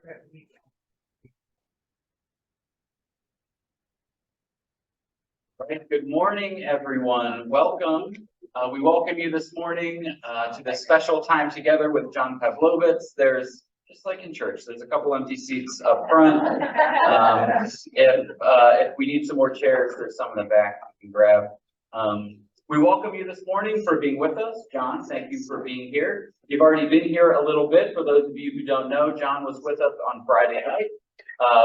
Right. Good morning, everyone. Welcome. We welcome you this morning to this special time together with John Pavlovitz. There's, just like in church, there's a couple empty seats up front. If we need some more chairs, there's some in the back you can grab. We welcome you this morning for being with us. John, thank you for being here. You've already been here a little bit. For those of you who don't know, John was with us on Friday night.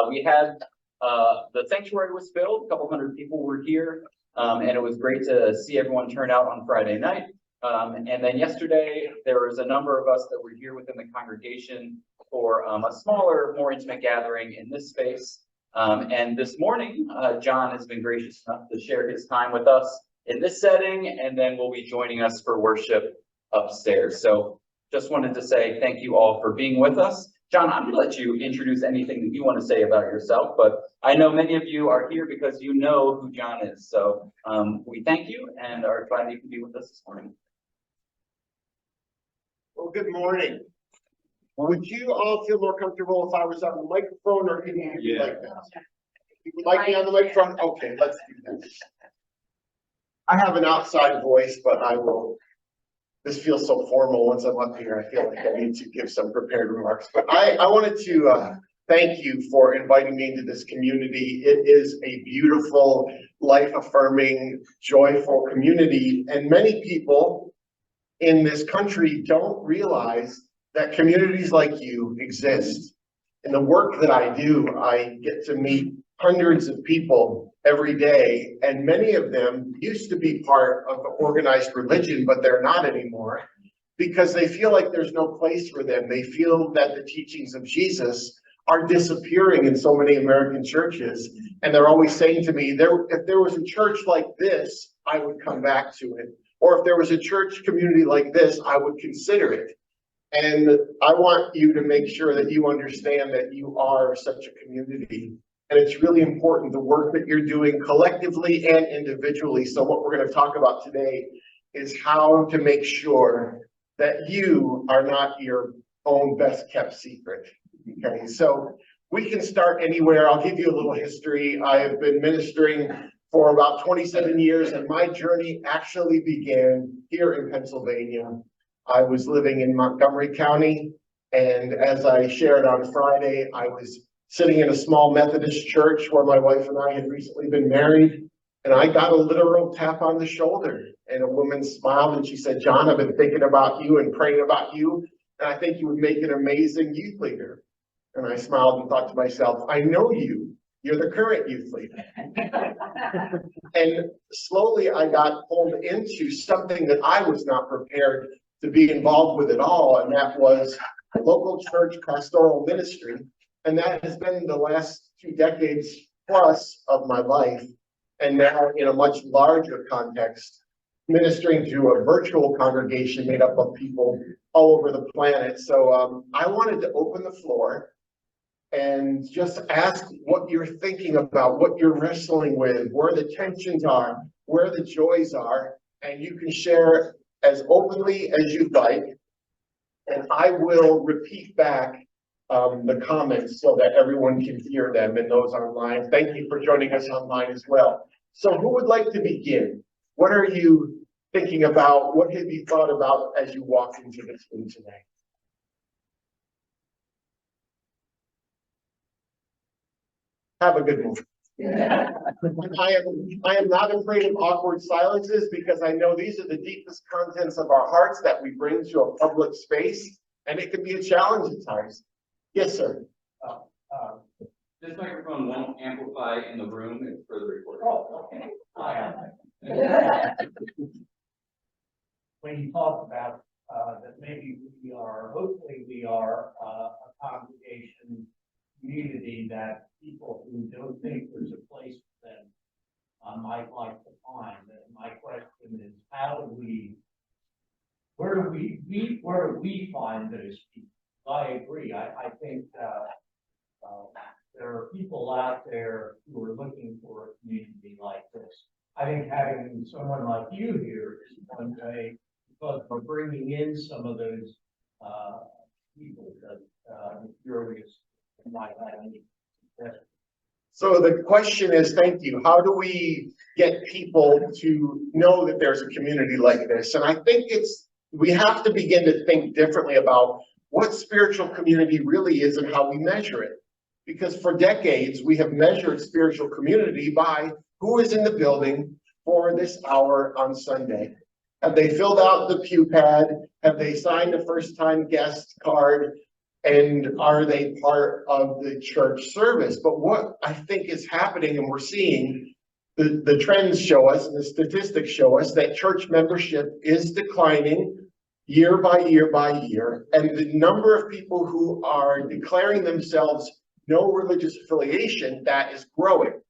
We had the sanctuary was filled, a couple hundred people were here, and it was great to see everyone turn out on Friday night. And then yesterday, there was a number of us that were here within the congregation for a smaller, more intimate gathering in this space. And this morning, John has been gracious enough to share his time with us in this setting, and then will be joining us for worship upstairs. So just wanted to say thank you all for being with us. John, I'm going to let you introduce anything that you want to say about yourself, but I know many of you are here because you know who John is. So we thank you and are glad you can be with us this morning. Well, good morning. Would you all feel more comfortable if I was on the microphone, or can you do like that? You would like me on the microphone? Okay, let's do that. I have an outside voice, but I will. This feels so formal once I'm up here. I feel like I need to give some prepared remarks. But I wanted to thank you for inviting me into this community. It is a beautiful, life-affirming, joyful community. And many people in this country don't realize that communities like you exist. In the work that I do, I get to meet hundreds of people every day, and many of them used to be part of the organized religion, but they're not anymore because they feel like there's no place for them. They feel that the teachings of Jesus are disappearing in so many American churches, and they're always saying to me, if there was a church like this, I would come back to it. Or if there was a church community like this, I would consider it. And I want you to make sure that you understand that you are such a community. And it's really important, the work that you're doing collectively and individually. So what we're going to talk about today is how to make sure that you are not your own best kept secret. Okay, so we can start anywhere. I'll give you a little history. I have been ministering for about 27 years, and my journey actually began here in Pennsylvania. I was living in Montgomery County, and as I shared on Friday, I was sitting in a small Methodist church where my wife and I had recently been married, and I got a literal tap on the shoulder, and a woman smiled and she said, "John, I've been thinking about you and praying about you, and I think you would make an amazing youth leader." And I smiled and thought to myself, I know you. You're the current youth leader. And slowly I got pulled into something that I was not prepared to be involved with at all, and that was local church pastoral ministry. And that has been the last 2 decades plus of my life. And now in a much larger context, ministering to a virtual congregation made up of people all over the planet. So I wanted to open the floor and just ask what you're thinking about, what you're wrestling with, where the tensions are, where the joys are, and you can share as openly as you'd like. And I will repeat back the comments so that everyone can hear them, and those online. Thank you for joining us online as well. So who would like to begin? What are you thinking about? What have you thought about as you walked into this room today? Have a good one. I am not afraid of awkward silences because I know these are the deepest contents of our hearts that we bring to a public space, and it can be a challenge at times. Yes, sir. This microphone won't amplify in the room. It's for the recording. Oh, okay. When you talk about that maybe hopefully we are a congregation community that people who don't think there's a place for them might like to find. And my question is, where do we find those people? I agree. I think there are people out there who are looking for a community like this. I think having someone like you here is one way, because we're bringing in some of those people that the curious might have any suggestions. So the question is, thank you, how do we get people to know that there's a community like this? And I think we have to begin to think differently about what spiritual community really is and how we measure it. Because for decades, we have measured spiritual community by who is in the building for this hour on Sunday. Have they filled out the pew pad? Have they signed a first-time guest card? And are they part of the church service? But what I think is happening, and we're seeing, the trends show us, and the statistics show us, that church membership is declining year by year by year. And the number of people who are declaring themselves no religious affiliation, that is growing.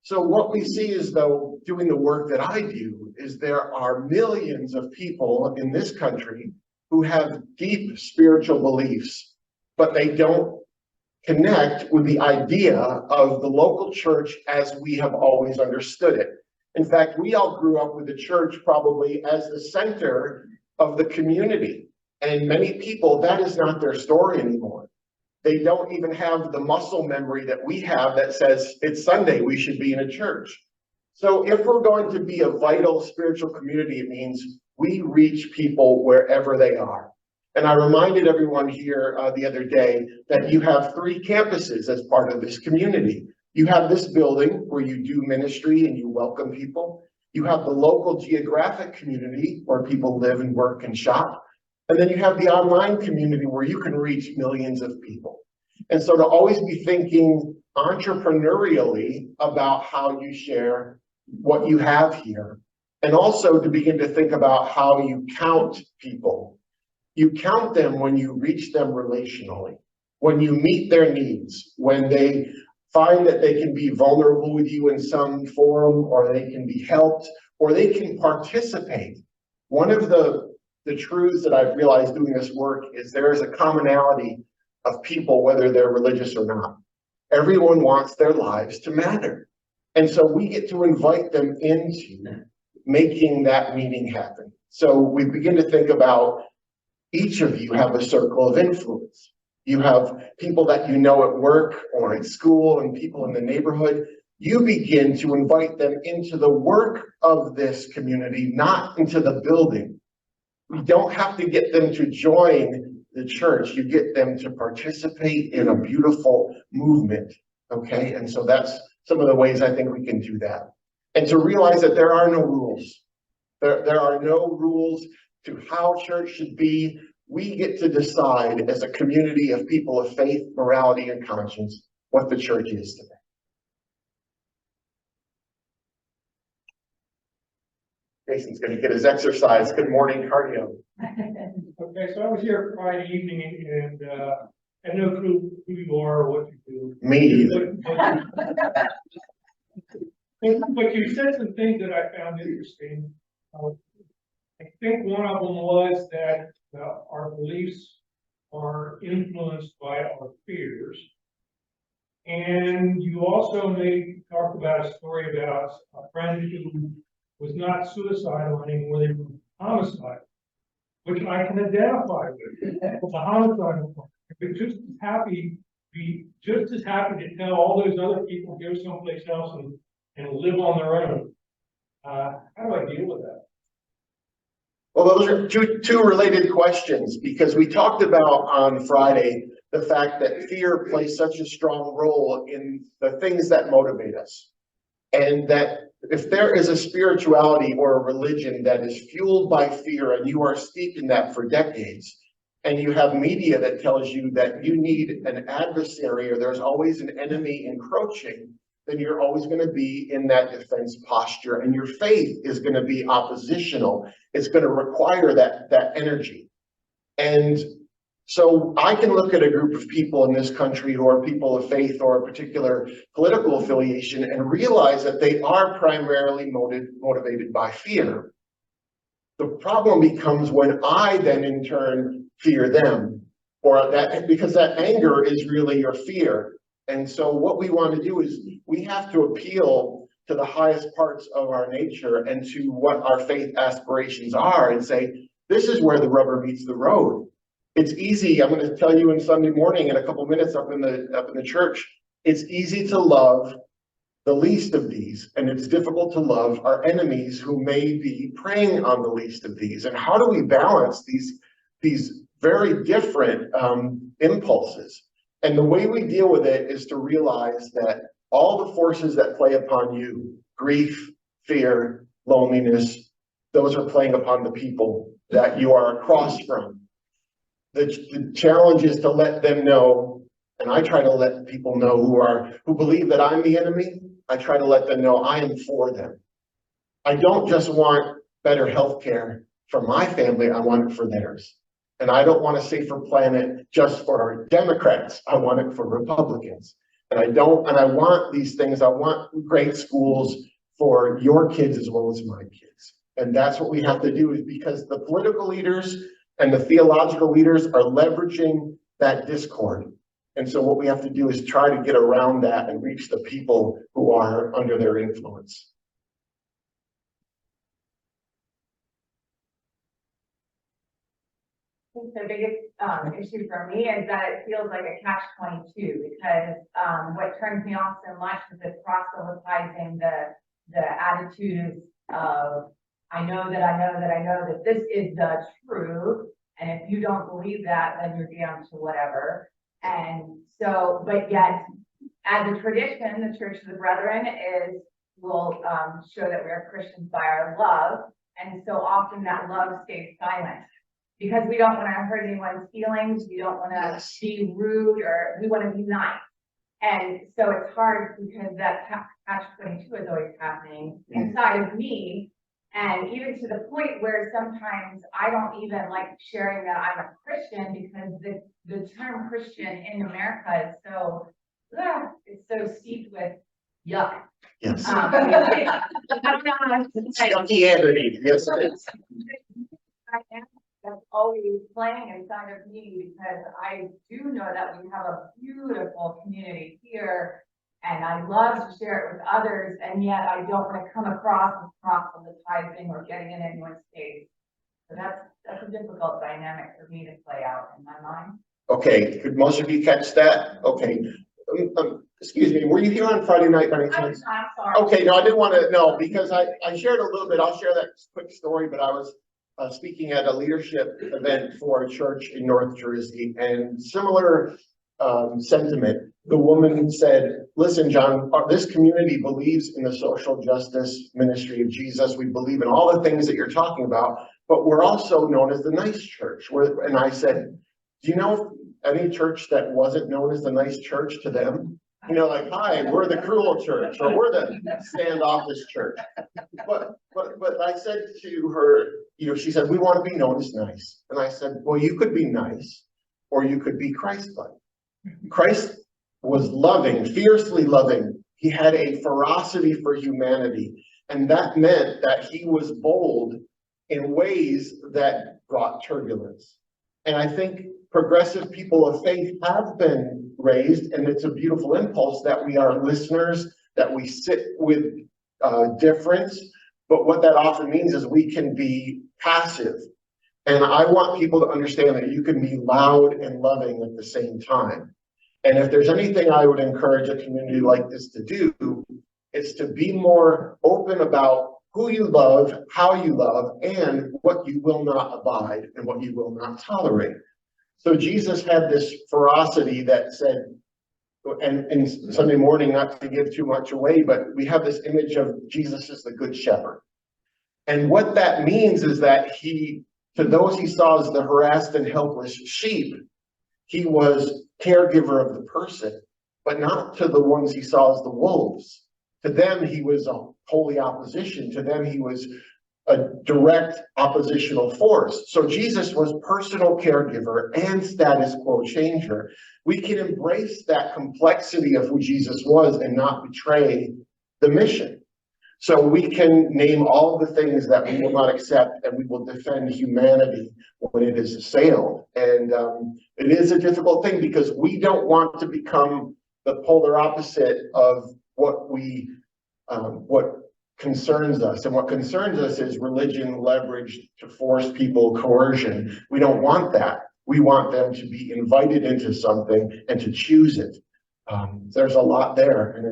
So what we see is, though, doing the work that I do, is there are millions of people in this country who have deep spiritual beliefs, but they don't connect with the idea of the local church as we have always understood it. In fact, we all grew up with the church probably as the center of the community. And many people, that is not their story anymore. They don't even have the muscle memory that we have that says it's Sunday, we should be in a church. So if we're going to be a vital spiritual community, it means we reach people wherever they are. And I reminded everyone here the other day that you have 3 campuses as part of this community. You have this building where you do ministry and you welcome people. You have the local geographic community where people live and work and shop. And then you have the online community where you can reach millions of people. And so to always be thinking entrepreneurially about how you share what you have here, and also to begin to think about how you count people. You count them when you reach them relationally, when you meet their needs, when they find that they can be vulnerable with you in some forum, or they can be helped, or they can participate. One of the truths that I've realized doing this work is there is a commonality of people, whether they're religious or not. Everyone wants their lives to matter. And so we get to invite them into making that meeting happen. So we begin to think about each of you have a circle of influence. You have people that you know at work or at school and people in the neighborhood. You begin to invite them into the work of this community, not into the building. We don't have to get them to join the church. You get them to participate in a beautiful movement, okay? And so that's some of the ways I think we can do that. And to realize that there are no rules. There are no rules to how church should be. We get to decide as a community of people of faith, morality, and conscience what the church is today. Jason's going to get his exercise. Good morning, cardio. Okay, so I was here Friday evening and I had no clue who you are or what you do. Me either. But you said some things that I found interesting. I think one of them was that our beliefs are influenced by our fears. And you also talked about a story about a friend who was not suicidal anymore, they were homicidal, which I can identify with. The homicidal part. But be just as happy to tell all those other people go someplace else and live on their own. How do I deal with that? Well, those are two related questions, because we talked about on Friday the fact that fear plays such a strong role in the things that motivate us. And that if there is a spirituality or a religion that is fueled by fear, and you are steeped in that for decades, and you have media that tells you that you need an adversary or there's always an enemy encroaching, then you're always going to be in that defense posture, and your faith is going to be oppositional. It's going to require that energy. And so I can look at a group of people in this country who are people of faith or a particular political affiliation and realize that they are primarily motivated by fear. The problem becomes when I then in turn fear them, or that, because that anger is really your fear. And so what we want to do is we have to appeal to the highest parts of our nature and to what our faith aspirations are and say, this is where the rubber meets the road. It's easy. I'm going to tell you in Sunday morning in a couple minutes up in the church. It's easy to love the least of these, and it's difficult to love our enemies who may be preying on the least of these. And how do we balance these very different impulses? And the way we deal with it is to realize that all the forces that play upon you, grief, fear, loneliness, those are playing upon the people that you are across from. The challenge is to let them know, and I try to let people know who believe that I'm the enemy. I try to let them know I am for them. I don't just want better health care for my family, I want it for theirs. And I don't want a safer planet just for our Democrats, I want it for Republicans. And I want these things, I want great schools for your kids as well as my kids. And that's what we have to do, is because the political leaders and the theological leaders are leveraging that discord. And so what we have to do is try to get around that and reach the people who are under their influence. I think the biggest issue for me is that it feels like a catch-22, because what turns me off so much is it proselytizing the attitudes of I know that this is the truth, and if you don't believe that, then you're damned to whatever. And so, but yet, as a tradition, the Church of the Brethren will show that we are Christians by our love, and so often that love stays silent. Because we don't want to hurt anyone's feelings, we don't want to be rude, or we want to be nice. And so it's hard because that catch-22 is always happening inside of me. And even to the point where sometimes I don't even like sharing that I'm a Christian, because the term Christian in America is so, it's so steeped with yuck. Yes. I don't know how to say Christianity, yes it is. That's always playing inside of me, because I do know that we have a beautiful community here, and I love to share it with others, and yet I don't want to come across as proselytizing or getting in anyone's face. So that's a difficult dynamic for me to play out in my mind. Okay, could most of you catch that? Okay. Excuse me, were you here on Friday night by any chance? I'm sorry. Okay, no, I didn't want to know, because I shared a little bit. I'll share that quick story, but I was speaking at a leadership event for a church in North Jersey, and similar sentiment. The woman said, listen, John, this community believes in the social justice ministry of Jesus. We believe in all the things that you're talking about, but we're also known as the nice church. And I said, do you know any church that wasn't known as the nice church to them? You know, like, hi, we're the cruel church, or we're the standoffish church. But I said to her, you know, she said, we want to be known as nice. And I said, well, you could be nice, or you could be Christ-like. Christ was loving, fiercely loving. He had a ferocity for humanity. And that meant that he was bold in ways that brought turbulence. And I think progressive people of faith have been raised, and it's a beautiful impulse that we are listeners, that we sit with difference. But what that often means is we can be passive. And I want people to understand that you can be loud and loving at the same time. And if there's anything I would encourage a community like this to do, it's to be more open about who you love, how you love, and what you will not abide and what you will not tolerate. So Jesus had this ferocity that said, and Sunday morning, not to give too much away, but we have this image of Jesus as the good shepherd. And what that means is that he, to those he saw as the harassed and helpless sheep, he was caregiver of the person, but not to the ones he saw as the wolves. To them, he was a holy opposition. To them, he was a direct oppositional force. So Jesus was personal caregiver and status quo changer. We can embrace that complexity of who Jesus was and not betray the mission. So we can name all the things that we will not accept, and we will defend humanity when it is assailed. And it is a difficult thing, because we don't want to become the polar opposite of what concerns us. And what concerns us is religion leveraged to force people, coercion. We don't want that. We want them to be invited into something and to choose it. There's a lot there, and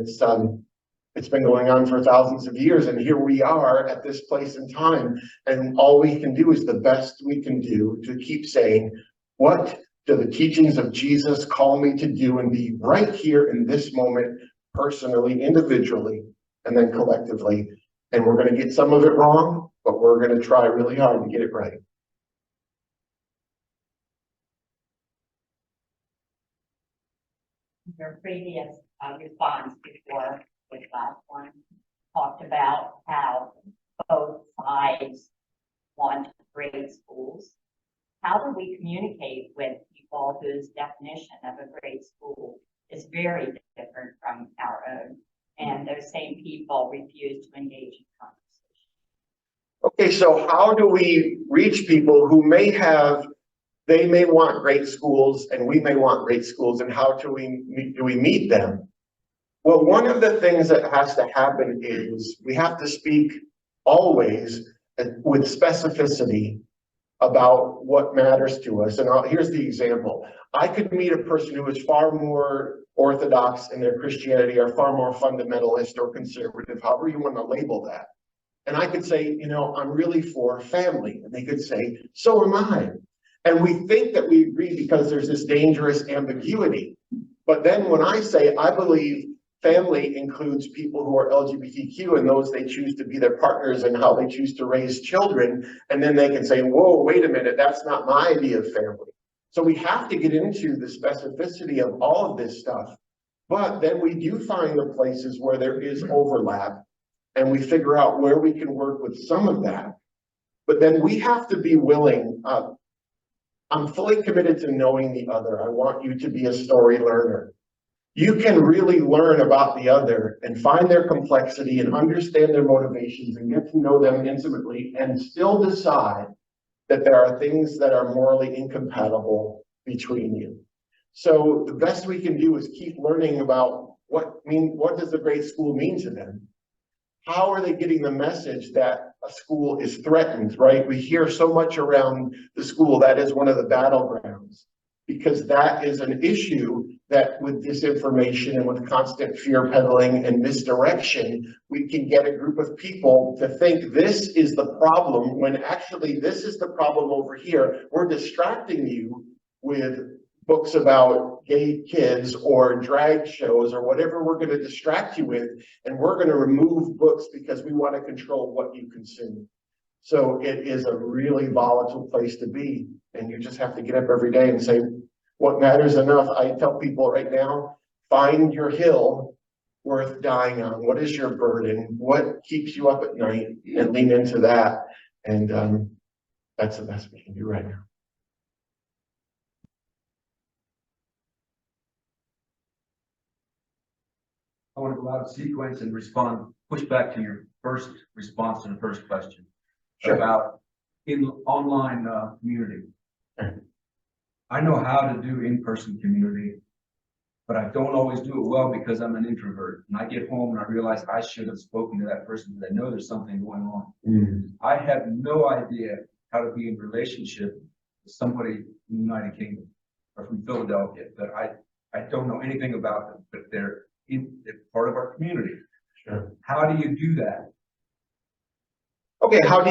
it's been going on for thousands of years, and here we are at this place in time, and all we can do is the best we can do to keep saying, what do the teachings of Jesus call me to do, and be right here in this moment, personally, individually, and then collectively. And we're going to get some of it wrong, but we're going to try really hard to get it right. Your previous response before this last one talked about how both sides want great schools. How do we communicate with people whose definition of a great school is very different from our own, and those same people refuse to engage in conversation? Okay, so how do we reach people who they may want great schools and we may want great schools, and how do we meet them? Well, one of the things that has to happen is we have to speak always with specificity about what matters to us. And here's the example. I could meet a person who is far more orthodox in their Christianity, or far more fundamentalist or conservative, however you want to label that. And I could say, you know, I'm really for family. And they could say, so am I. And we think that we agree because there's this dangerous ambiguity. But then when I say, I believe family includes people who are LGBTQ and those they choose to be their partners and how they choose to raise children, and then they can say, whoa, wait a minute, that's not my idea of family. So we have to get into the specificity of all of this stuff. But then we do find the places where there is overlap, and we figure out where we can work with some of that. But then we have to be willing. I'm fully committed to knowing the other. I want you to be a story learner. You can really learn about the other and find their complexity and understand their motivations and get to know them intimately, and still decide that there are things that are morally incompatible between you. So the best we can do is keep learning about what does a great school mean to them? How are they getting the message that a school is threatened, right? We hear so much around the school. That is one of the battlegrounds, because that is an issue that with disinformation and with constant fear peddling and misdirection, we can get a group of people to think this is the problem, when actually this is the problem over here. We're distracting you with books about gay kids or drag shows or whatever we're going to distract you with, and we're going to remove books because we want to control what you consume. So it is a really volatile place to be, and you just have to get up every day and say, what matters enough? I tell people right now, find your hill worth dying on. What is your burden? What keeps you up at night? And lean into that. And that's the best we can do right now. I want to go out of sequence and push back to your first response to the first question. Sure. About online community. Sure. I know how to do in-person community, but I don't always do it well because I'm an introvert. And I get home and I realize I should have spoken to that person because I know there's something going on. Mm-hmm. I have no idea how to be in relationship with somebody in the United Kingdom or from Philadelphia, but I don't know anything about them, but they're part of our community. Sure. How do you do that? Okay, how do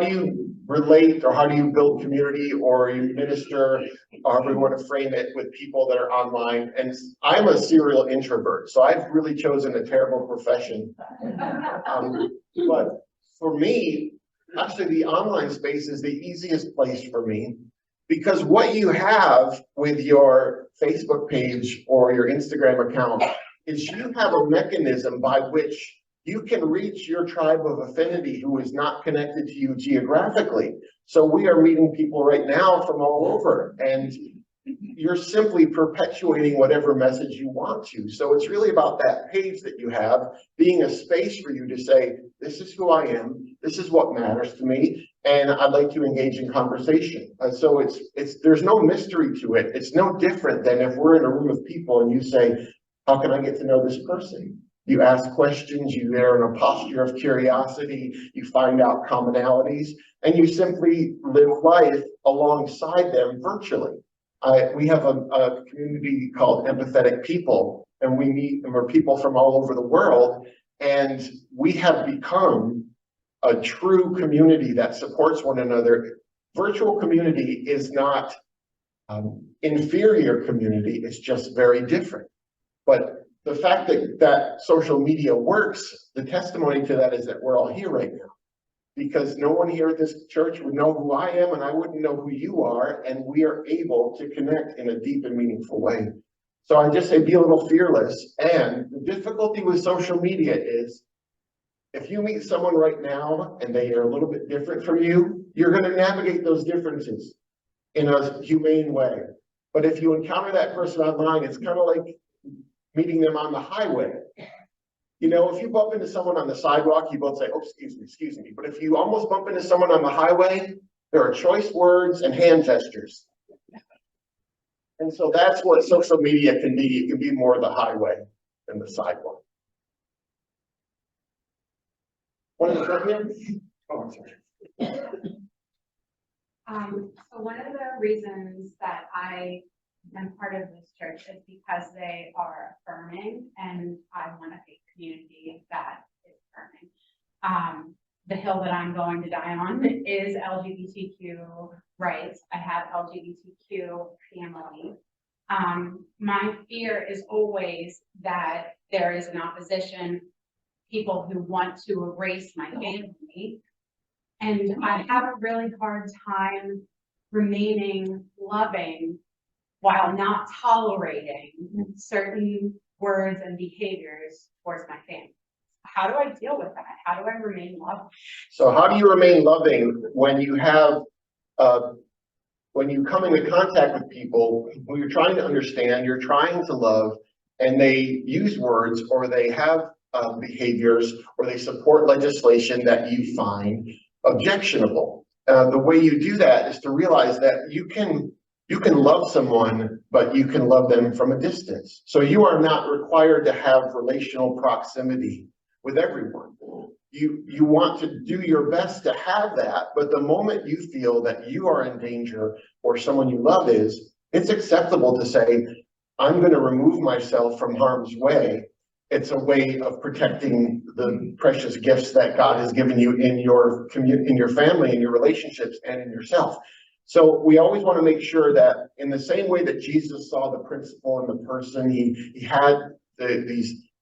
you relate, or how do you build community, or you minister, or however you want to frame it, with people that are online? And I'm a serial introvert, so I've really chosen a terrible profession. But for me, actually the online space is the easiest place for me, because what you have with your Facebook page or your Instagram account is you have a mechanism by which you can reach your tribe of affinity who is not connected to you geographically. So we are meeting people right now from all over, and you're simply perpetuating whatever message you want to. So it's really about that page that you have being a space for you to say, this is who I am, this is what matters to me, and I'd like to engage in conversation. So there's no mystery to it. It's no different than if we're in a room of people and you say, how can I get to know this person? You ask questions, you're in a posture of curiosity, you find out commonalities, and you simply live life alongside them virtually. We have a community called Empathetic People, and we're people from all over the world, and we have become a true community that supports one another. Virtual community is not inferior community, it's just very different. But the fact that social media works, the testimony to that is that we're all here right now. Because no one here at this church would know who I am, and I wouldn't know who you are, and we are able to connect in a deep and meaningful way. So I just say be a little fearless. And the difficulty with social media is, if you meet someone right now and they are a little bit different from you, you're going to navigate those differences in a humane way. But if you encounter that person online, it's kind of like meeting them on the highway. You know, if you bump into someone on the sidewalk, you both say, oh, excuse me. But if you almost bump into someone on the highway, there are choice words and hand gestures. And so that's what social media can be. It can be more the highway than the sidewalk. One in the front here? Oh, I'm sorry. So one of the reasons that I am part of this church is because they are affirming, and I want a faith community that is affirming. The hill that I'm going to die on is LGBTQ rights. I have LGBTQ family. My fear is always that there is an opposition, people who want to erase my family. And I have a really hard time remaining loving while not tolerating certain words and behaviors towards my family. How do I deal with that? How do I remain loving? So how do you remain loving when you have, when you come into contact with people who you're trying to understand, you're trying to love, and they use words or they have behaviors or they support legislation that you find objectionable? The way you do that is to realize that you can love someone, but you can love them from a distance. So you are not required to have relational proximity with everyone. You want to do your best to have that, but the moment you feel that you are in danger or someone you love is, it's acceptable to say, I'm going to remove myself from harm's way. It's a way of protecting the precious gifts that God has given you in your community, in your family, in your relationships, and in yourself. So we always want to make sure that in the same way that Jesus saw the principle in the person, he had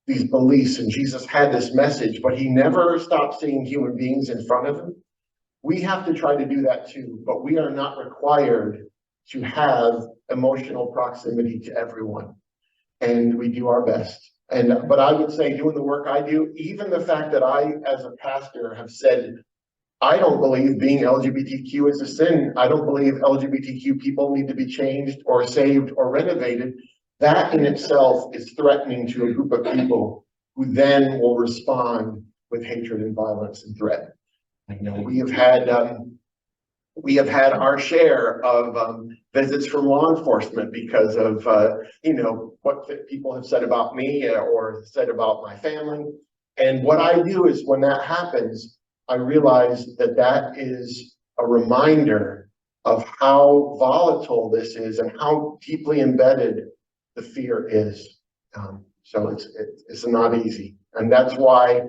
these beliefs, and Jesus had this message, but he never stopped seeing human beings in front of him. We have to try to do that too, but we are not required to have emotional proximity to everyone, and we do our best. But I would say, doing the work I do, even the fact that I, as a pastor, have said, I don't believe being LGBTQ is a sin. I don't believe LGBTQ people need to be changed or saved or renovated. That in itself is threatening to a group of people who then will respond with hatred and violence and threat. You know, we have had our share of visits from law enforcement because of you know, what people have said about me or said about my family. And what I do is, when that happens, I realize that that is a reminder of how volatile this is and how deeply embedded the fear is. So it's not easy, and that's why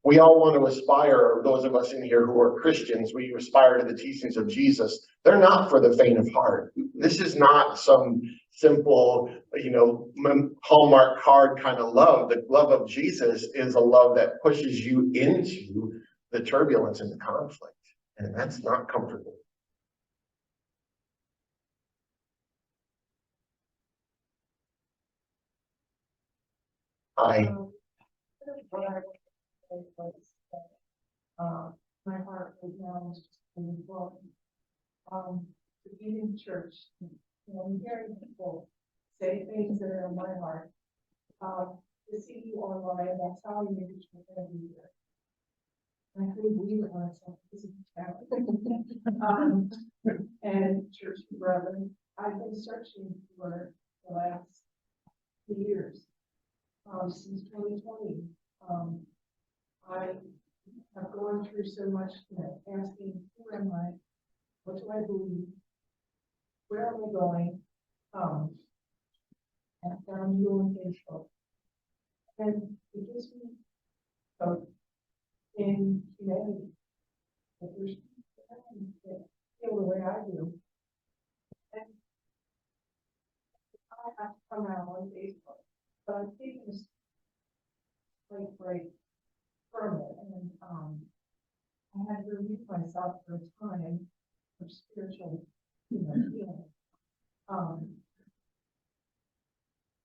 we all want to aspire, those of us in here who are Christians, we aspire to the teachings of Jesus. They're not for the faint of heart. This is not some simple, you know, Hallmark card kind of love. The love of Jesus is a love that pushes you into the turbulence and the conflict, and that's not comfortable. My heart was now in the book. To be in church, you know, I'm hearing people say things that are in my heart. To see you online, that's how you make it every year. I couldn't believe it when I saw this is happening. And church brethren, I've been searching for the last 2 years. Since 2020, I have gone through so much, you know, asking, who am I? What do I believe? where am I going? And I found you on Facebook. And it gives me hope in humanity. That there's people that feel the way I do. And I have to come out on Facebook, but I'm taking this like break from it, and I had to remove myself for a time for spiritual, healing.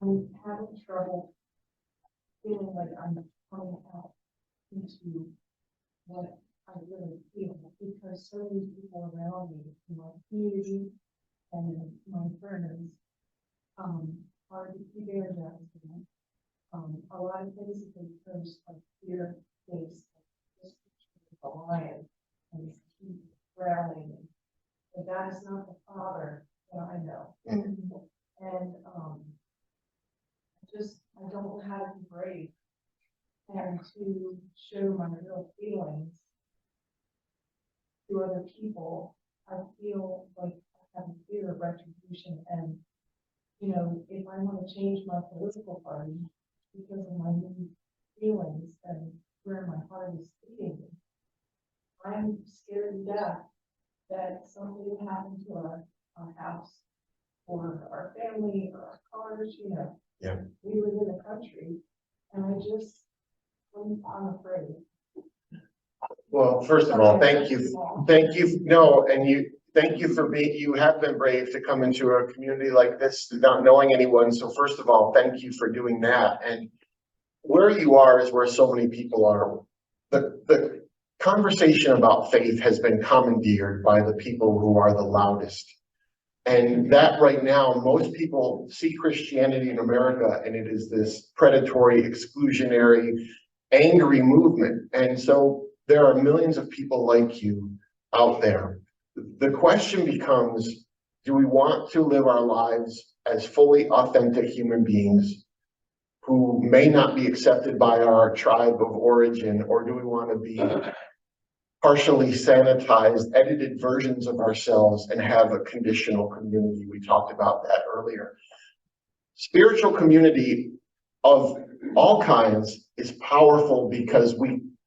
I'm having trouble feeling like I'm coming out into what I really feel, because so many people around me, in my community and my friends, are evangelizing. A lot of things that they post, like fear-based, like this picture of a lion and his teeth growling, but that is not the Father that I know. And I don't know how to be brave and to show my real feelings to other people. I feel like I have a fear of retribution, and if I want to change my political party because of my new feelings and where my heart is leading me, I'm scared to death that something will happen to our house or our family or our cars. Yeah. We live in a country, and I'm afraid. Well, first of all, thank you. No, and thank you for you have been brave to come into a community like this, not knowing anyone. So first of all, thank you for doing that. And where you are is where so many people are. The conversation about faith has been commandeered by the people who are the loudest. And that right now, most people see Christianity in America, and it is this predatory, exclusionary, angry movement. And so there are millions of people like you out there. The question becomes, do we want to live our lives as fully authentic human beings who may not be accepted by our tribe of origin, or do we want to be partially sanitized, edited versions of ourselves and have a conditional community? We talked about that earlier. Spiritual community of all kinds is powerful because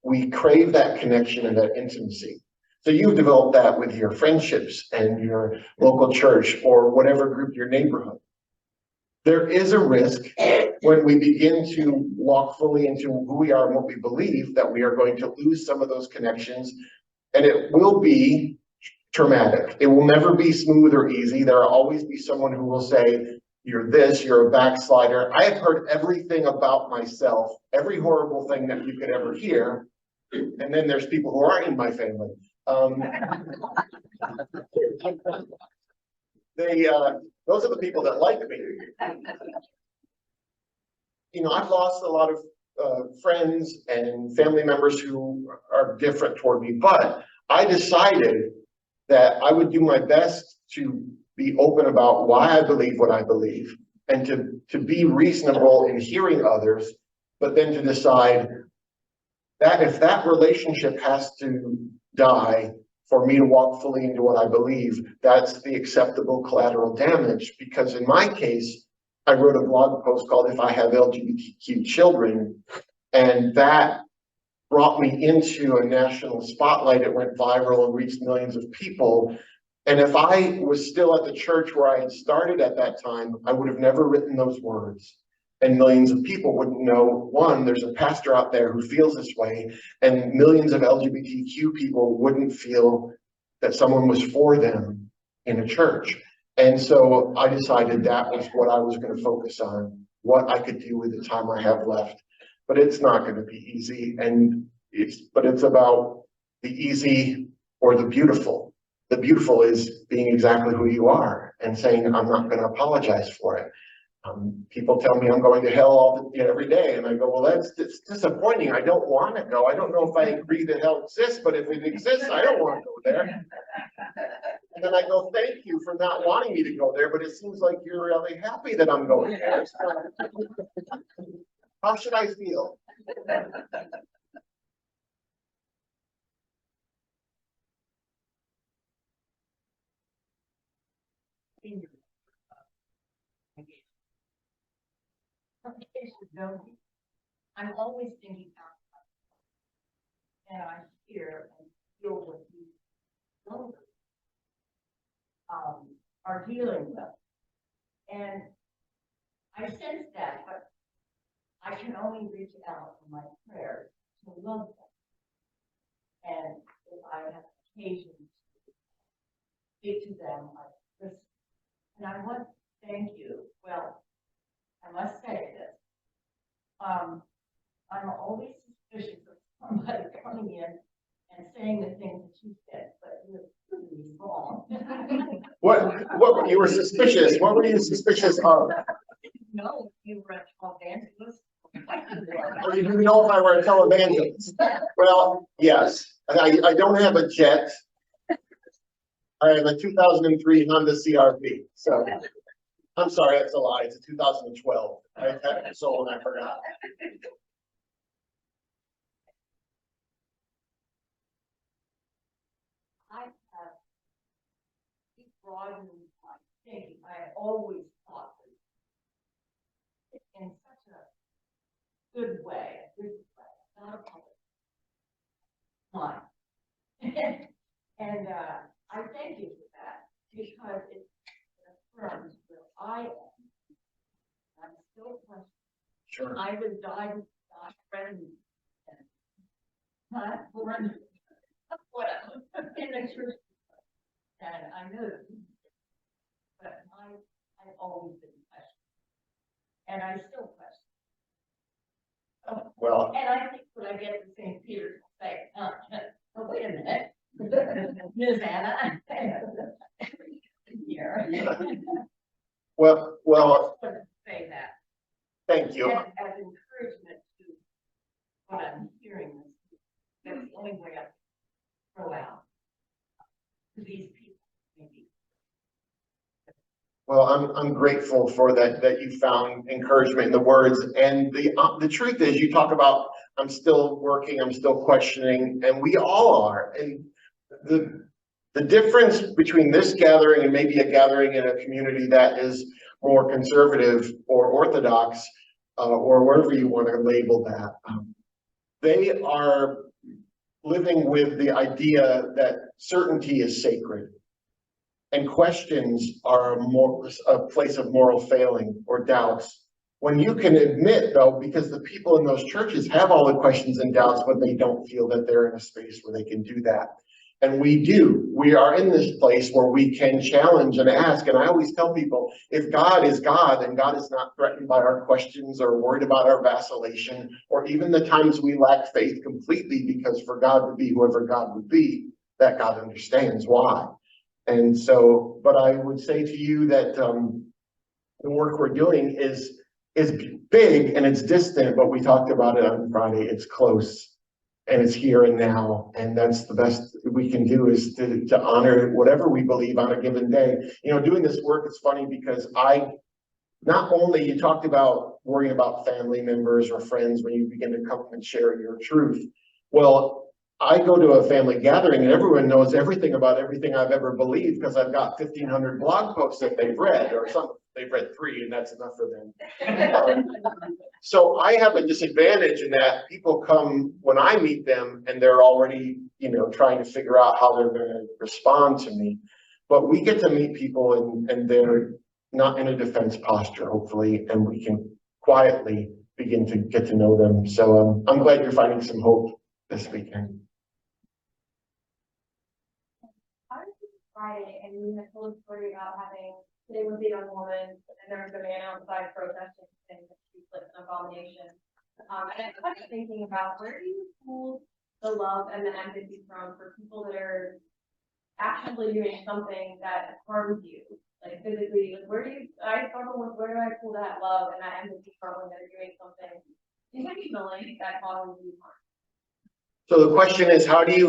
we crave that connection and that intimacy. So you've developed that with your friendships and your local church or whatever group, your neighborhood. There is a risk when we begin to walk fully into who we are and what we believe that we are going to lose some of those connections, and it will be traumatic. It will never be smooth or easy. There will always be someone who will say, you're this, you're a backslider. I have heard everything about myself, every horrible thing that you could ever hear. And then there's people who aren't in my family. Those are the people that like me. I've lost a lot of friends and family members who are different toward me, but I decided that I would do my best to be open about why I believe what I believe, and to be reasonable in hearing others, but then to decide that if that relationship has to die for me to walk fully into what I believe, that's the acceptable collateral damage. Because in my case, I wrote a blog post called "If I Have LGBTQ Children," and that brought me into a national spotlight. It went viral and reached millions of people. And if I was still at the church where I had started at that time, I would have never written those words. And millions of people wouldn't know, one, there's a pastor out there who feels this way, and millions of LGBTQ people wouldn't feel that someone was for them in a church. And so I decided that was what I was going to focus on, what I could do with the time I have left. But it's not going to be easy, but it's about the easy or the beautiful. The beautiful is being exactly who you are and saying, I'm not going to apologize for it. People tell me I'm going to hell every day, and I go, well, it's disappointing. I don't want to go. I don't know if I agree that hell exists, but if it exists, I don't want to go there. And then I go, thank you for not wanting me to go there, but it seems like you're really happy that I'm going there. How should I feel? in case you know me, I'm always thinking outside. And I hear and feel what these elders are dealing with. And I sense that, but I can only reach out in my prayers to love them. And if I have occasion to speak to them, I listen. And I want to thank you. Well, I must say this. I'm always suspicious of somebody coming in and saying the things that you said, but you're really wrong. What, you were suspicious, what were you suspicious of? No, you were a evangelist. I didn't even know if I were a televangelist. Well, yes, I don't have a jet. I have a 2003 Honda CRV, so. I'm sorry, that's a lie, it's a 2012. I had it sold and I forgot. I have broadened my thinking. I always thought that in such a good way, not a public mind. And I thank you for that because it affirms where I am. I'm still questioning. Sure. I was diagnosed friend. Born whatever in the church. And I know that, but I've always been questioned. And I still question. Oh, Well, and I think when I get to St. Peter's, I'll say, oh, wait a minute. Ms. Anna. Here. well, I just wanted to say that. thank you. As encouragement to what I'm hearing. That's the only way I can throw out to these people, maybe. Well, I'm grateful for that you found encouragement in the words. And the truth is, you talk about, I'm still working, I'm still questioning, and we all are. And the difference between this gathering and maybe a gathering in a community that is more conservative or orthodox, or whatever you want to label that, they are living with the idea that certainty is sacred. And questions are a place of moral failing or doubts. When you can admit, though, because the people in those churches have all the questions and doubts, but they don't feel that they're in a space where they can do that. And we do. We are in this place where we can challenge and ask. And I always tell people, if God is God and God is not threatened by our questions or worried about our vacillation, or even the times we lack faith completely, because for God to be whoever God would be, that God understands why. And so, but I would say to you that the work we're doing is big and it's distant, but we talked about it on Friday. It's close and it's here and now. And that's the best we can do, is to honor whatever we believe on a given day. You know, doing this work, it's funny because not only you talked about worrying about family members or friends when you begin to come and share your truth. Well, I go to a family gathering and everyone knows everything about everything I've ever believed because I've got 1,500 blog posts that they've read, or they've read 3 and that's enough for them. So I have a disadvantage in that people come when I meet them and they're already, trying to figure out how they're going to respond to me. But we get to meet people and they're not in a defense posture, hopefully, and we can quietly begin to get to know them. So I'm glad you're finding some hope this weekend. Friday, and we had told a story about having sitting with a young woman, and there was a man outside protesting saying that she was an abomination. And I was thinking about, where do you pull the love and the empathy from for people that are actively doing something that harms you, like physically? Like I struggle with, where do I pull that love and that empathy from when they're doing something intentionally that causes you harm? So the question is, how do you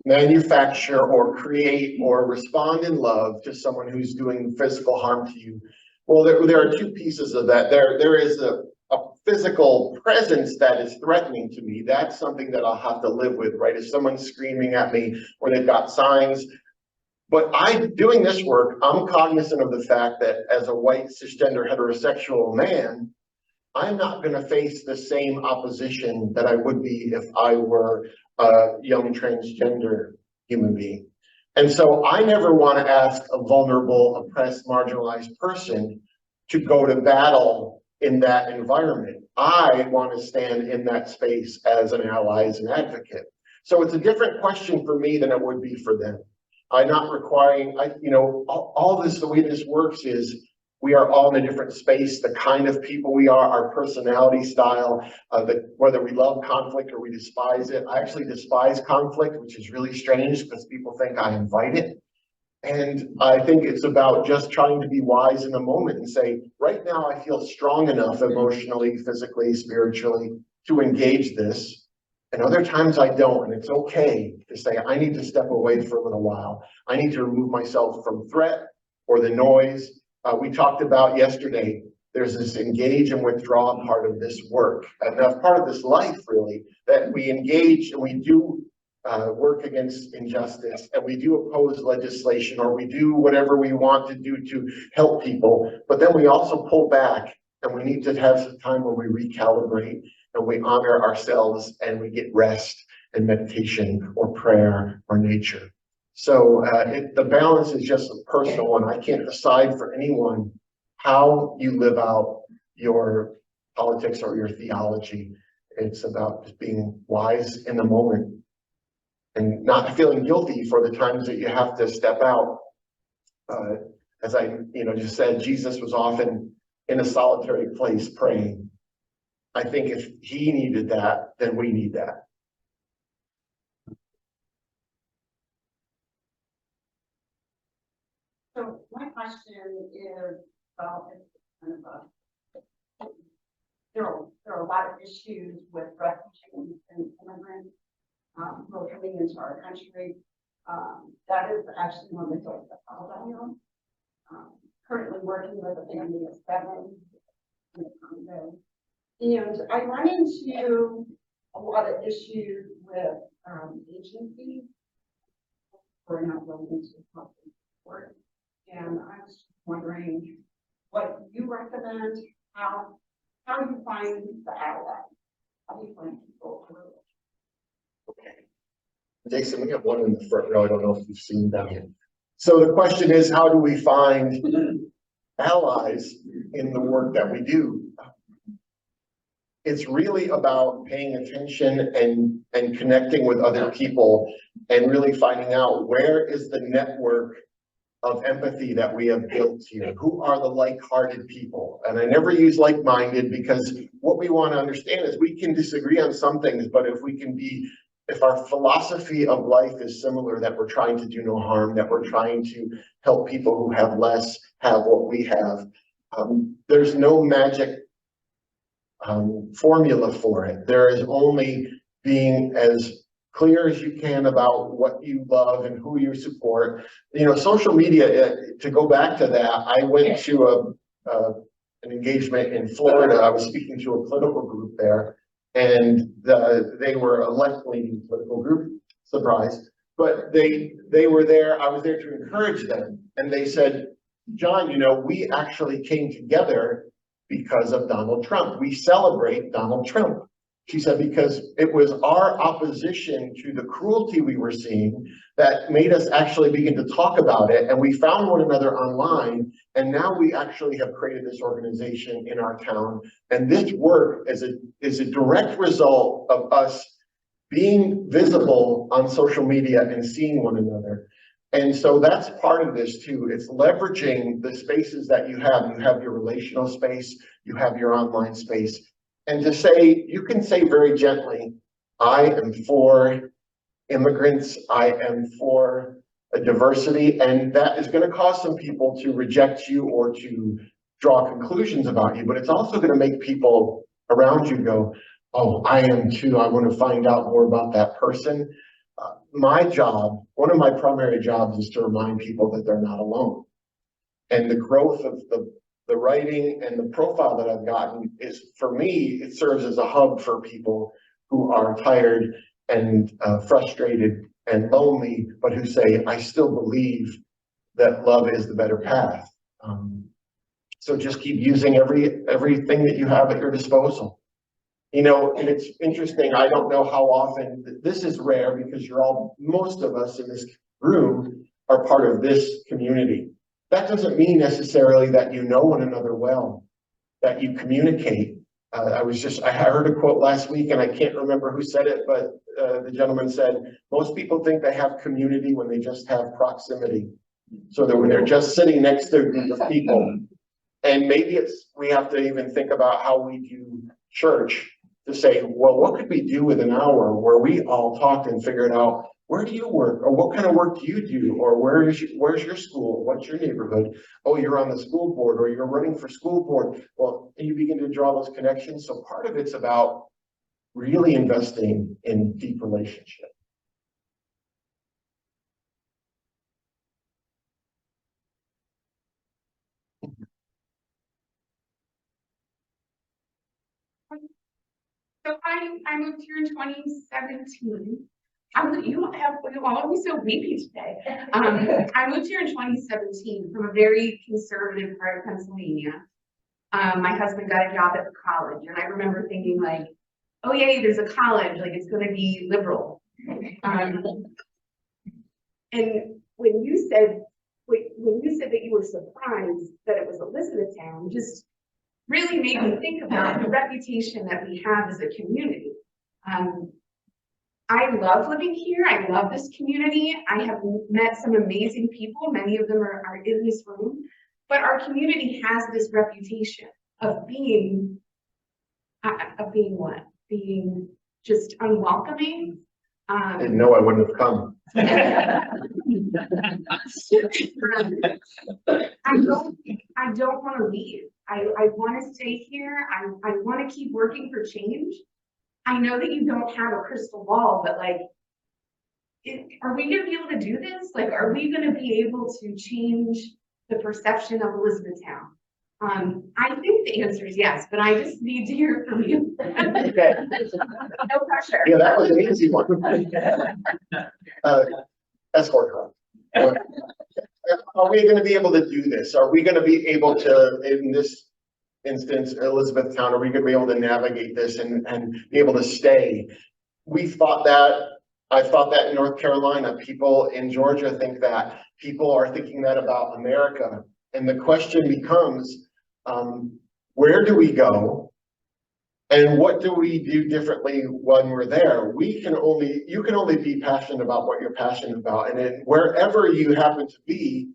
manufacture or create or respond in love to someone who's doing physical harm to you? Well, there are 2 pieces of that. There is a physical presence that is threatening to me. That's something that I'll have to live with, right? If someone's screaming at me or they've got signs, But doing this work, I'm cognizant of the fact that as a white cisgender heterosexual man, I'm not going to face the same opposition that I would be if I were a young transgender human being. And so I never want to ask a vulnerable, oppressed, marginalized person to go to battle in that environment. I want to stand in that space as an ally, as an advocate. So it's a different question for me than it would be for them. I'm not requiring, all this, the way this works is we are all in a different space, the kind of people we are, our personality style, whether we love conflict or we despise it. I actually despise conflict, which is really strange because people think I invite it. And I think it's about just trying to be wise in the moment and say, right now I feel strong enough emotionally, physically, spiritually to engage this. And other times I don't, and it's okay to say, I need to step away for a little while. I need to remove myself from threat or the noise. We talked about yesterday, there's this engage and withdraw part of this work. And that's part of this life, really, that we engage and we do work against injustice, and we do oppose legislation, or we do whatever we want to do to help people. But then we also pull back, and we need to have some time where we recalibrate and we honor ourselves and we get rest and meditation or prayer or nature. So the balance is just a personal one. I can't decide for anyone how you live out your politics or your theology. It's about just being wise in the moment and not feeling guilty for the times that you have to step out. As I just said, Jesus was often in a solitary place praying. I think if he needed that, then we need that. So my question is about kind of there are a lot of issues with refugees and immigrants who are coming into our country. That is actually one of the things that I am currently working with a family of 7 in the Congo. And I run into a lot of issues with agencies who are not willing to help support. And I was just wondering what you recommend, how you find the ally, how you find people through it. Okay. Jason, we have one in the front row. I don't know if you've seen that yet. So the question is, how do we find allies in the work that we do? It's really about paying attention and connecting with other people and really finding out where is the network of empathy that we have built here. Who are the like-hearted people? And I never use like-minded because what we want to understand is we can disagree on some things, but if our philosophy of life is similar, that we're trying to do no harm, that we're trying to help people who have less have what we have, there's no magic formula for it. There is only being as clear as you can about what you love and who you support. Social media, to go back to that, I went to an engagement in Florida. I was speaking to a political group there, and they were a left-leaning political group, surprise, but they were there. I was there to encourage them, and they said, John, we actually came together because of Donald Trump. We celebrate Donald Trump. She said, because it was our opposition to the cruelty we were seeing that made us actually begin to talk about it. And we found one another online. And now we actually have created this organization in our town. And this work is a direct result of us being visible on social media and seeing one another. And so that's part of this too. It's leveraging the spaces that you have. You have your relational space, you have your online space. And to say, you can say very gently, I am for immigrants, I am for a diversity, and that is going to cause some people to reject you or to draw conclusions about you, but it's also going to make people around you go, oh, I am too, I want to find out more about that person. My job, one of my primary jobs is to remind people that they're not alone. And the growth of the writing and the profile that I've gotten is, for me, it serves as a hub for people who are tired and frustrated and lonely, but who say, I still believe that love is the better path. So just keep using everything that you have at your disposal. You know, and it's interesting, I don't know how often, this is rare because most of us in this room are part of this community. That doesn't mean necessarily that you know one another well, that you communicate. I heard a quote last week and I can't remember who said it, but the gentleman said, most people think they have community when they just have proximity. So that when they're just sitting next to a group of people, and maybe we have to even think about how we do church to say, well, what could we do with an hour where we all talked and figured out, where do you work? Or what kind of work do you do? Or where's your school? What's your neighborhood? Oh, you're on the school board, or you're running for school board. Well, and you begin to draw those connections. So part of it's about really investing in deep relationship. So I moved here in 2017. You all be so weepy today. I moved here in 2017 from a very conservative part of Pennsylvania. My husband got a job at the college, and I remember thinking like, oh yay, there's a college, like it's going to be liberal. And when you said that you were surprised that it was Elizabethtown, just really made me think about the reputation that we have as a community. I love living here. I love this community. I have met some amazing people. Many of them are in this room, but our community has this reputation of being what? Being just unwelcoming. I didn't know I wouldn't have come. I don't want to leave. I want to stay here. I want to keep working for change. I know that you don't have a crystal ball, but like, are we going to be able to do this? Like, are we going to be able to change the perception of Elizabethtown? I think the answer is yes, but I just need to hear from you. Okay. No pressure. Yeah, that was an easy one. Escort club. Are we going to be able to do this? Are we going to be able to, in this instance, Elizabethtown, are we going to be able to navigate this and be able to stay? I've thought that in North Carolina. People in Georgia think that. People are thinking that about America. And the question becomes, where do we go? And what do we do differently when we're there? You can only be passionate about what you're passionate about. And then wherever you happen to be,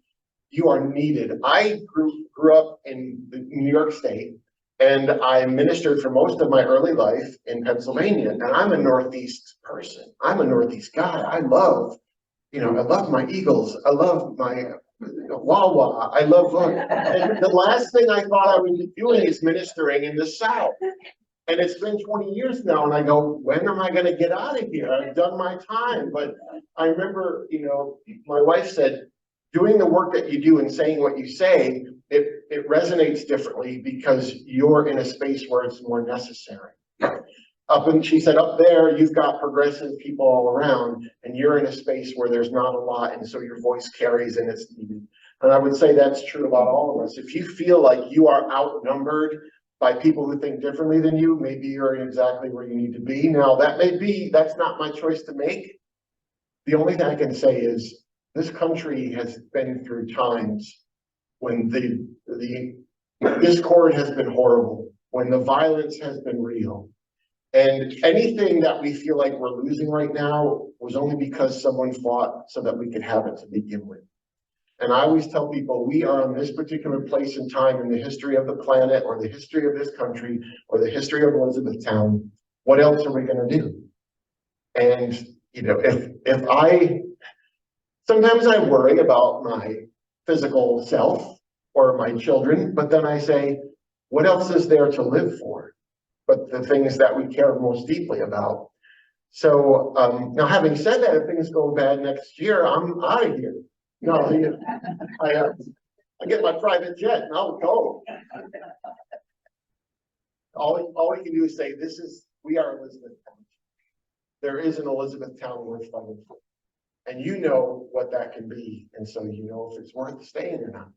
you are needed. I grew up in New York State, and I ministered for most of my early life in Pennsylvania. And I'm a Northeast person. I'm a Northeast guy. I love my Eagles. I love my Wawa. I love, and the last thing I thought I would be doing is ministering in the South. And it's been 20 years now, and I go, when am I going to get out of here? I've done my time. But I remember, my wife said, doing the work that you do and saying what you say, it resonates differently because you're in a space where it's more necessary. She said, up there, you've got progressive people all around, and you're in a space where there's not a lot, and so your voice carries and it's needed. And I would say that's true about all of us. If you feel like you are outnumbered by people who think differently than you, maybe you're exactly where you need to be. Now, that's not my choice to make. The only thing I can say is this country has been through times when the discord has been horrible, when the violence has been real. And anything that we feel like we're losing right now was only because someone fought so that we could have it to begin with. And I always tell people, we are in this particular place and time in the history of the planet, or the history of this country, or the history of Elizabethtown. What else are we going to do? And, sometimes I worry about my physical self or my children, but then I say, what else is there to live for? But the things that we care most deeply about. So now, having said that, if things go bad next year, I'm out of here. No, I get my private jet and I'll go. All we can do is say, we are Elizabethtown. There is an Elizabethtown worth fighting for. And you know what that can be, and so you know if it's worth staying or not.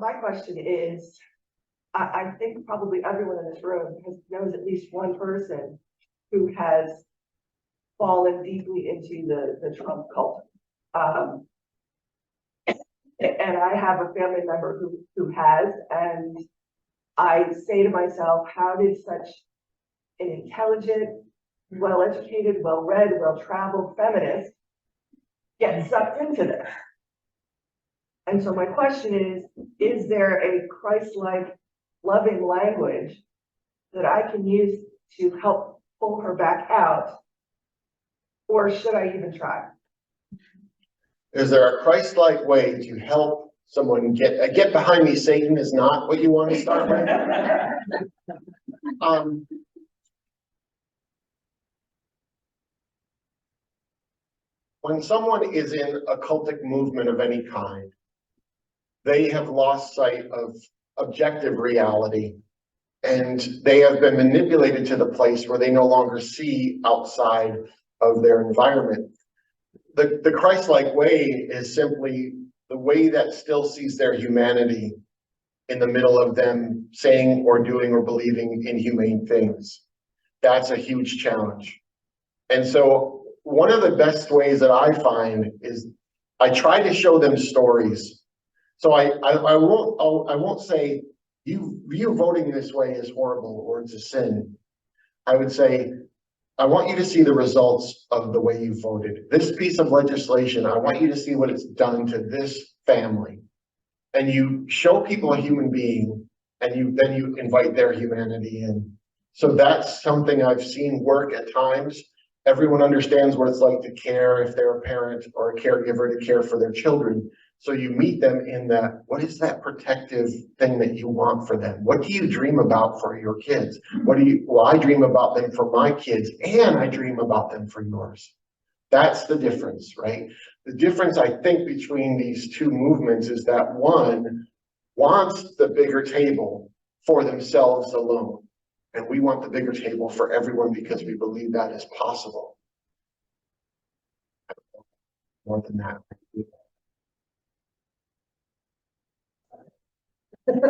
My question is, I think probably everyone in this room knows at least one person who has fallen deeply into the Trump cult. And I have a family member who has, and I say to myself, how did such an intelligent, well-educated, well-read, well-traveled feminist get sucked into this? And so my question is there a Christ-like loving language that I can use to help pull her back out? Or should I even try? Is there a Christ-like way to help someone get behind me? Satan is not what you want to start with. When someone is in a cultic movement of any kind, they have lost sight of objective reality, and they have been manipulated to the place where they no longer see outside of their environment. The Christ-like way is simply the way that still sees their humanity in the middle of them saying or doing or believing inhumane things. That's a huge challenge. And so one of the best ways that I find is I try to show them stories. So I won't say you voting this way is horrible or it's a sin. I would say, I want you to see the results of the way you voted. This piece of legislation, I want you to see what it's done to this family. And you show people a human being, and then you invite their humanity in. So that's something I've seen work at times. Everyone understands what it's like to care if they're a parent or a caregiver to care for their children. So you meet them in that, what is that protective thing that you want for them? What do you dream about for your kids? Well, I dream about them for my kids, and I dream about them for yours. That's the difference, right? The difference, I think, between these two movements is that one wants the bigger table for themselves alone. And we want the bigger table for everyone because we believe that is possible. More than that. Good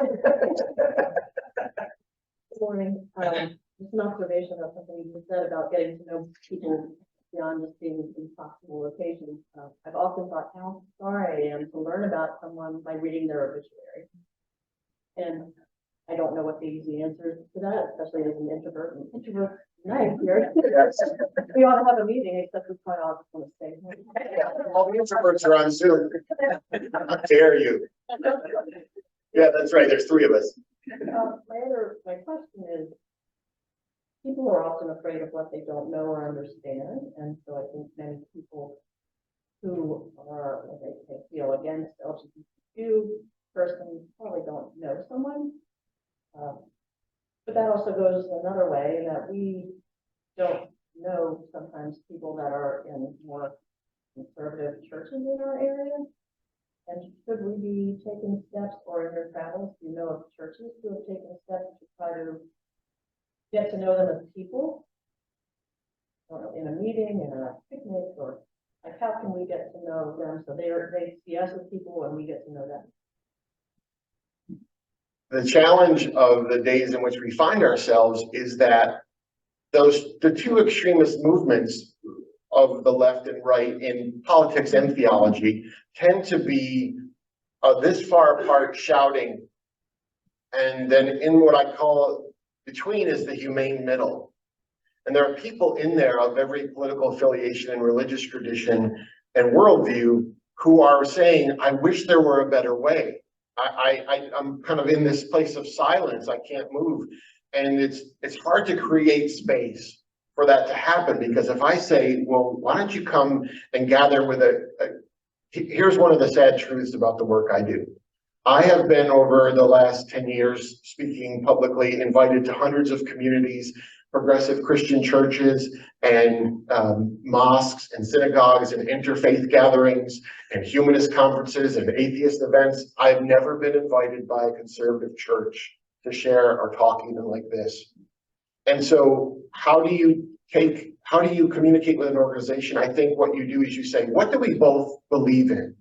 morning. Just an observation about something you said about getting to know people beyond just being in possible locations. I've often thought how sorry I am to learn about someone by reading their obituary. And I don't know what the easy answer is to that, especially as an introvert. Nice here. We ought to have a meeting, except we quite all just want to stay home. All the introverts are on Zoom. How dare you? Yeah, that's right. There's three of us. My question is, people are often afraid of what they don't know or understand, and so I think many people who are, what they feel against LGBTQ person probably don't know someone. But that also goes another way, that we don't know sometimes people that are in more conservative churches in our area. And should we be taking steps, or in your travels, do you know of churches who have taken steps to try to get to know them as people? Or in a meeting, in a picnic, or like how can we get to know them so they see us as people and we get to know them? The challenge of the days in which we find ourselves is that the two extremist movements of the left and right in politics and theology tend to be this far apart shouting, and then in what I call between is the humane middle. And there are people in there of every political affiliation and religious tradition and worldview who are saying, I wish there were a better way. I'm kind of in this place of silence. I can't move. And it's hard to create space for that to happen, because if I say, well, why don't you come and gather with here's one of the sad truths about the work I do. I have been over the last 10 years speaking publicly, invited to hundreds of communities progressive Christian churches and mosques and synagogues and interfaith gatherings and humanist conferences and atheist events. I've never been invited by a conservative church to share or talk even like this. And so how do you communicate with an organization? I think what you do is you say, what do we both believe in?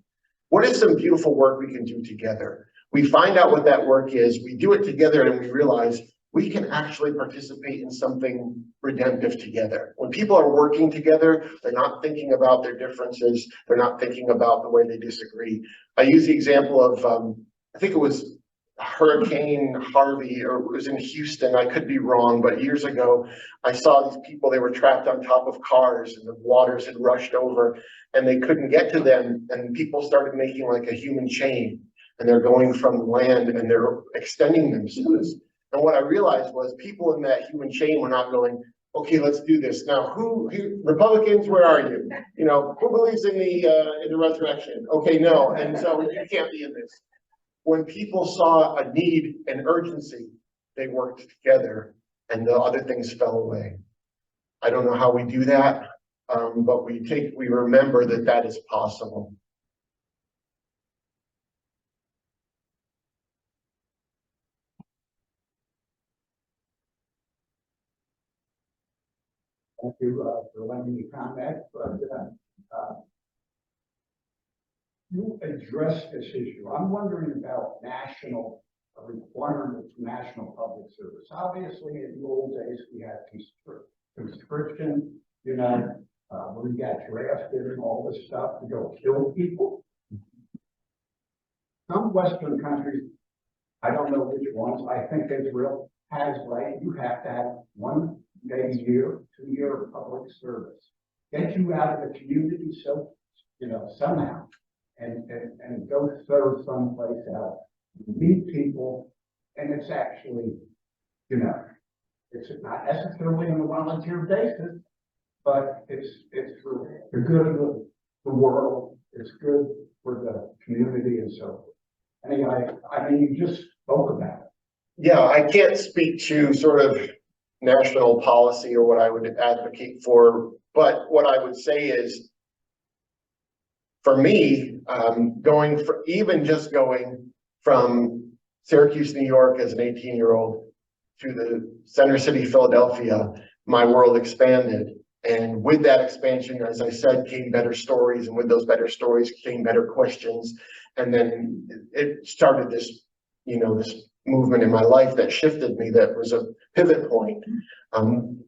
What is some beautiful work we can do together? We find out what that work is, we do it together, and we realize we can actually participate in something redemptive together. When people are working together, they're not thinking about their differences, they're not thinking about the way they disagree. I use the example of, I think it was Hurricane Harvey, or it was in Houston, I could be wrong, but years ago, I saw these people, they were trapped on top of cars and the waters had rushed over and they couldn't get to them, and people started making like a human chain, and they're going from land and they're extending themselves. And what I realized was people in that human chain were not going, okay, let's do this. Now, who Republicans, where are you? You know, who believes in the resurrection? Okay, no, and so you can't be in this. When people saw a need and urgency, they worked together and the other things fell away. I don't know how we do that, but we remember that that is possible. Thank you for letting me comment, but you addressed this issue. I'm wondering about national requirements for national public service. Obviously, in the old days, we had conscription, you know, where you got drafted and all this stuff to go kill people. Some Western countries, I don't know which ones, I think Israel has, right? You have to have 1 day a year, 2 year of public service. Get you out of the community so, you know, somehow, and go serve someplace else. Meet people, and it's actually, you know, it's not necessarily on a volunteer basis, but it's for the good of the world, it's good for the community and so forth. Anyway, I mean, you just spoke about it. Yeah, I can't speak to sort of national policy or what I would advocate for, but what I would say is, for me, going from Syracuse, New York as an 18-year-old to the center city, Philadelphia, my world expanded. And with that expansion, as I said, came better stories. And with those better stories came better questions. And then it started this, you know, this movement in my life that shifted me, that was a pivot point.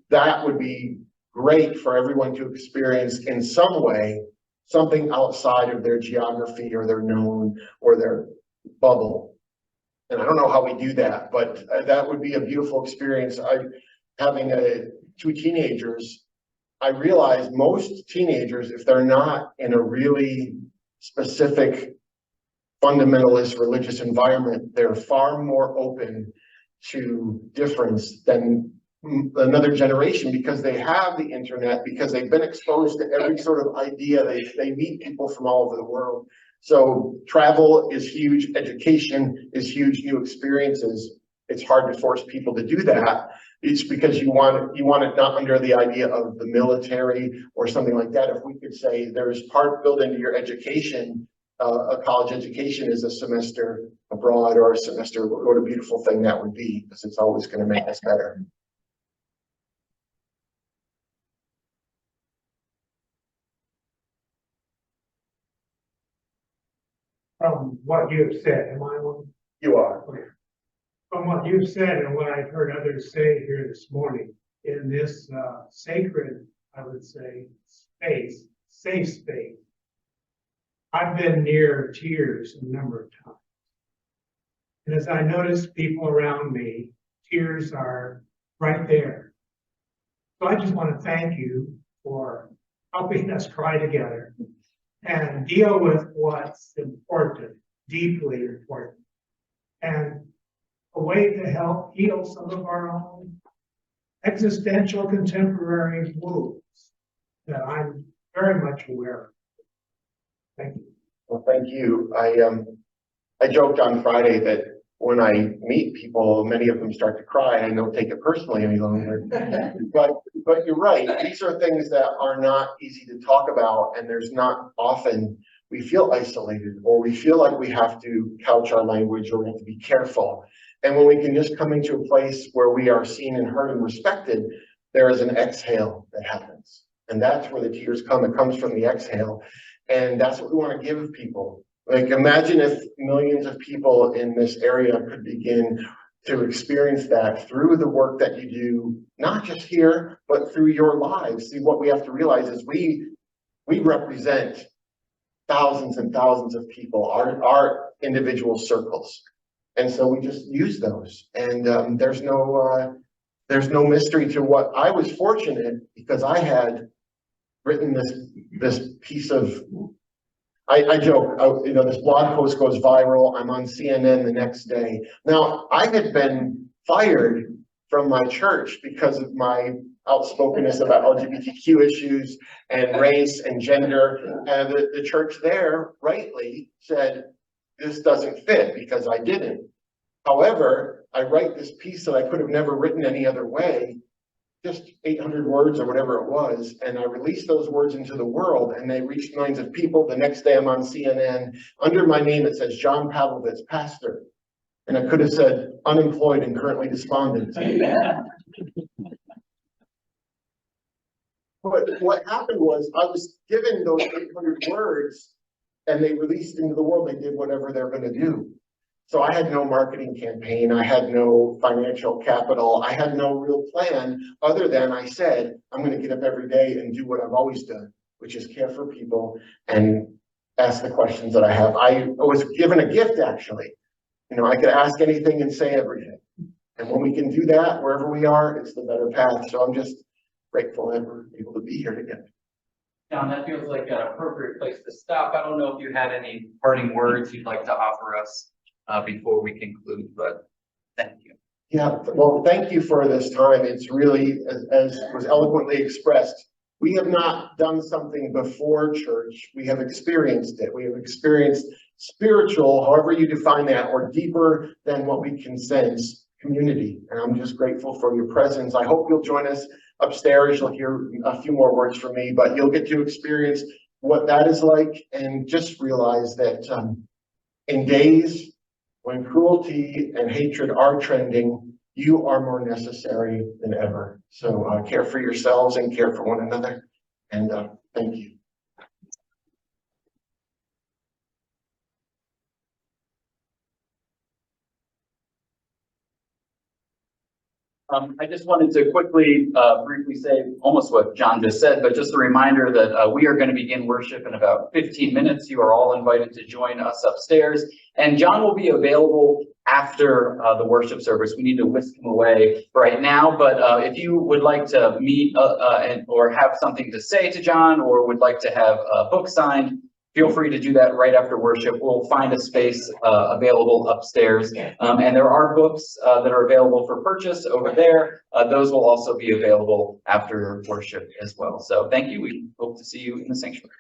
That would be great for everyone to experience in some way, something outside of their geography or their known or their bubble. And I don't know how we do that, but that would be a beautiful experience. Having two teenagers, I realize most teenagers, if they're not in a really specific fundamentalist religious environment, they're far more open to difference than another generation, because they have the internet, because they've been exposed to every sort of idea. They meet people from all over the world. So travel is huge, education is huge, new experiences. It's hard to force people to do that. It's because you want it not under the idea of the military or something like that. If we could say there's part built into your education, a college education is a semester abroad or a semester, what a beautiful thing that would be, because it's always going to make us better. From what you have said, am I on? You are. Okay. From what you've said and what I've heard others say here this morning, in this sacred, I would say, space, safe space, I've been near tears a number of times. And as I notice people around me, tears are right there. So I just want to thank you for helping us cry together and deal with what's important, deeply important, and a way to help heal some of our own existential contemporary wounds that I'm very much aware of. Thank you. Well, thank you. I joked on Friday that when I meet people, many of them start to cry, and I don't take it personally any longer. But you're right, these are things that are not easy to talk about, and there's not often we feel isolated, or we feel like we have to couch our language, or we have to be careful. And when we can just come into a place where we are seen and heard and respected, there is an exhale that happens. And that's where the tears come. It comes from the exhale. And that's what we want to give people. Like, imagine if millions of people in this area could begin to experience that through the work that you do, not just here, but through your lives. See, what we have to realize is we represent thousands and thousands of people, our individual circles. And so we just use those. And there's no mystery to what. I was fortunate because I had written this piece of, I joke, this blog post goes viral. I'm on CNN the next day. Now, I had been fired from my church because of my outspokenness about LGBTQ issues and race and gender. And the church there rightly said, this doesn't fit, because I didn't. However, I write this piece that I could have never written any other way, just 800 words or whatever it was, and I released those words into the world, and they reached millions of people. The next day I'm on CNN. Under my name it says John Pavlovitz, pastor, and I could have said unemployed and currently despondent. But what happened was I was given those 800 words, and they released into the world. They did whatever they're going to do. So I had no marketing campaign, I had no financial capital, I had no real plan other than I said, I'm going to get up every day and do what I've always done, which is care for people and ask the questions that I have. I was given a gift, actually. I could ask anything and say everything. And when we can do that, wherever we are, it's the better path. So I'm just grateful that we're able to be here together. John, that feels like an appropriate place to stop. I don't know if you had any parting words you'd like to offer us before we conclude, but thank you. Yeah, well, thank you for this time. It's really, as was eloquently expressed, we have not done something before church. We have experienced it. We have experienced spiritual, however you define that, or deeper than what we can sense, community. And I'm just grateful for your presence. I hope you'll join us upstairs. You'll hear a few more words from me, but you'll get to experience what that is like, and just realize that in days when cruelty and hatred are trending, you are more necessary than ever. So care for yourselves and care for one another. And thank you. I just wanted to quickly, briefly say almost what John just said, but just a reminder that we are going to begin worship in about 15 minutes. You are all invited to join us upstairs, and John will be available after the worship service. We need to whisk him away right now, but if you would like to meet or have something to say to John, or would like to have a book signed, feel free to do that right after worship. We'll find a space available upstairs. And there are books that are available for purchase over there. Those will also be available after worship as well. So thank you. We hope to see you in the sanctuary.